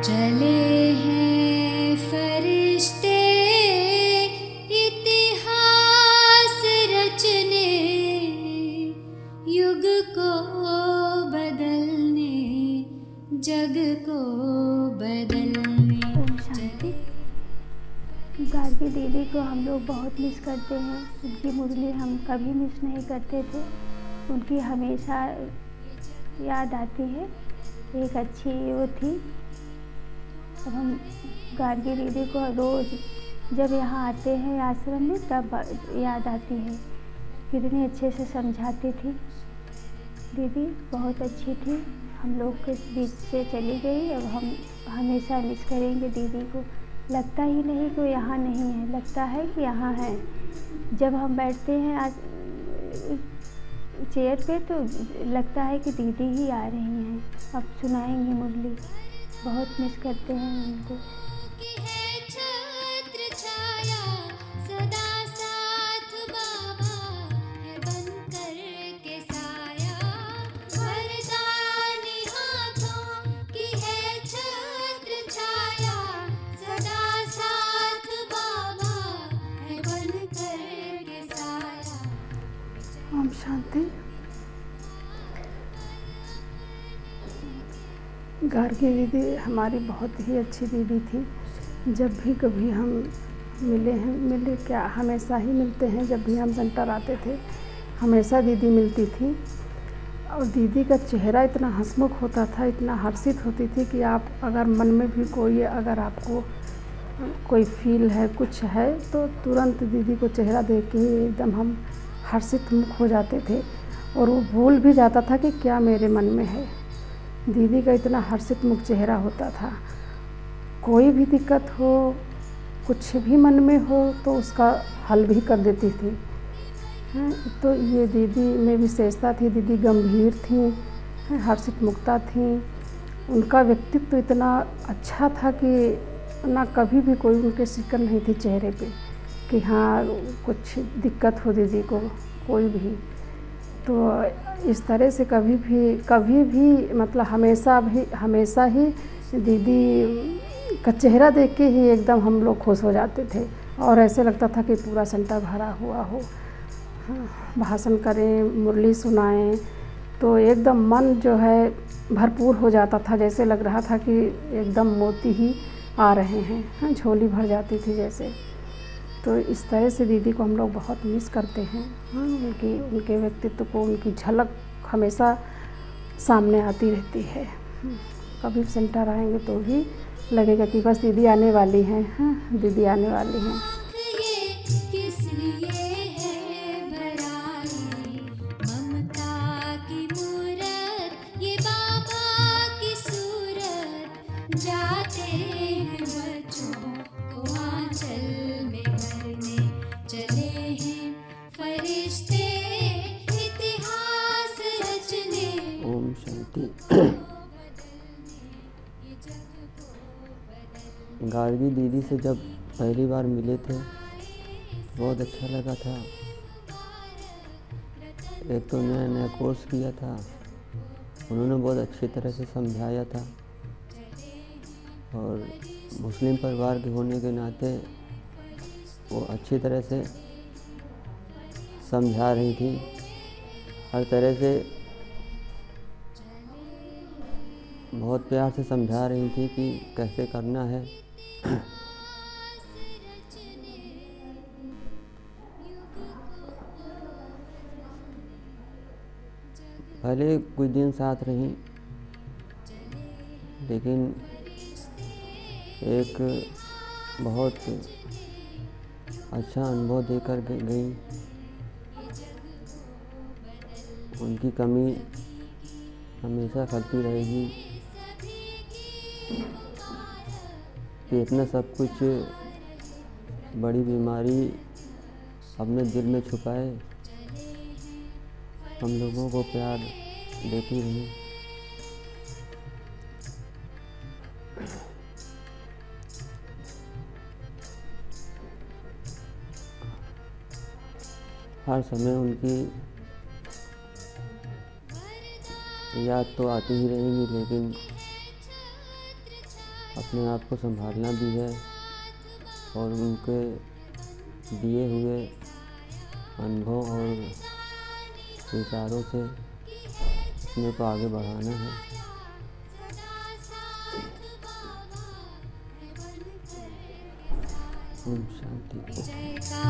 चले हैं फरिश्ते इतिहास रचने, युग को बदलने, जग को बदलने। ओम शांति। गार्गी दीदी को हम लोग बहुत मिस करते हैं। उनकी मुरली हम कभी मिस नहीं करते थे। उनकी हमेशा याद आती है। एक अच्छी वो थी। अब हम गार्गी दीदी को रोज़ जब यहाँ आते हैं आश्रम में तब याद आती है। कितनी अच्छे से समझाती थी दीदी, बहुत अच्छी थी। हम लोग के बीच से चली गई। अब हम हमेशा मिस करेंगे दीदी को। लगता ही नहीं कि वो यहाँ नहीं है, लगता है कि यहाँ है। जब हम बैठते हैं आज चेयर पे तो लगता है कि दीदी ही आ रही हैं, अब सुनाएंगी मुरली। बहुत मिस करते हैं उनको। ओम शांति। गार्गी दीदी हमारी बहुत ही अच्छी दीदी थी। जब भी कभी हम मिले क्या, हमेशा ही मिलते हैं। जब भी हम सेंटर आते थे हमेशा दीदी मिलती थी। और दीदी का चेहरा इतना हंसमुख होता था, इतना हर्षित होती थी कि आप अगर मन में भी कोई, अगर आपको कोई फील है, कुछ है, तो तुरंत दीदी को चेहरा देख के एकदम हम हर्षित मुख हो जाते थे। और वो भूल भी जाता था कि क्या मेरे मन में है। दीदी का इतना हर्षित मुख चेहरा होता था। कोई भी दिक्कत हो, कुछ भी मन में हो तो उसका हल भी कर देती थी। तो ये दीदी में विशेषता थी। दीदी गंभीर थी, हर्षित मुक्ता थी। उनका व्यक्तित्व इतना अच्छा था कि ना कभी भी कोई उनके शिकन नहीं थी चेहरे पे कि हाँ कुछ दिक्कत हो दीदी को, कोई भी। तो इस तरह से कभी भी मतलब हमेशा ही दीदी का चेहरा देख के ही एकदम हम लोग खुश हो जाते थे। और ऐसे लगता था कि पूरा सेंटर भरा हुआ हो। भाषण करें, मुरली सुनाएं तो एकदम मन जो है भरपूर हो जाता था। जैसे लग रहा था कि एकदम मोती ही आ रहे हैं, झोली भर जाती थी जैसे। तो इस तरह से दीदी को हम लोग बहुत मिस करते हैं। उनके व्यक्तित्व को, उनकी झलक हमेशा सामने आती रहती है। कभी सेंटर आएंगे तो भी लगेगा कि बस दीदी आने वाली हैं, दीदी आने वाली हैं। जाते हैं बच्चों को आंचल में भरने, चले हैं फरिश्ते इतिहास रचने। ओम शांति। गार्गी दीदी से जब पहली बार मिले थे बहुत अच्छा लगा था। एक तो नया कोर्स किया था, उन्होंने बहुत अच्छी तरह से समझाया था। और मुस्लिम परिवार के होने के नाते वो अच्छी तरह से समझा रही थी। हर तरह से बहुत प्यार से समझा रही थी कि कैसे करना है। पहले कुछ दिन साथ रहीं, लेकिन एक बहुत अच्छा अनुभव देकर गई। उनकी कमी हमेशा खलती रहेगी कि इतना सब कुछ बड़ी बीमारी अपने दिल में छुपाए हम लोगों को प्यार देती रही। हर समय उनकी याद तो आती ही रहेगी, लेकिन अपने आप को संभालना भी है और उनके दिए हुए अनुभव और विचारों से अपने को आगे बढ़ाना है। ओम शांति। विजय का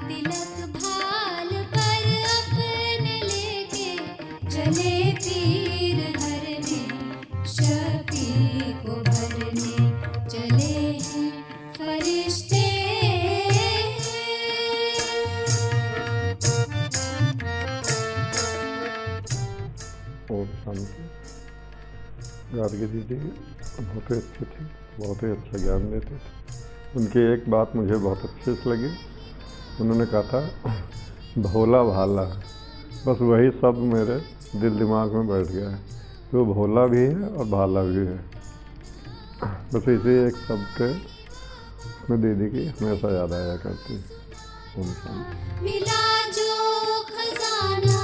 तिलक भाल पर अपने लेके चले पीर हरने, शबी को भरने चले हैं फरिश्ते। ओम शांति। गार्गी दीदी बहुत ही अच्छी थी, बहुत ही अच्छा ज्ञान देते थे। उनकी एक बात मुझे बहुत अच्छी से लगी, उन्होंने कहा था भोला भाला, बस वही शब्द मेरे दिल दिमाग में बैठ गया है। वो भोला भी है और भाला भी है, बस इसी एक शब्द के उसमें दीदी की हमेशा याद आया करती। ओम शांति। मिला जो खजाना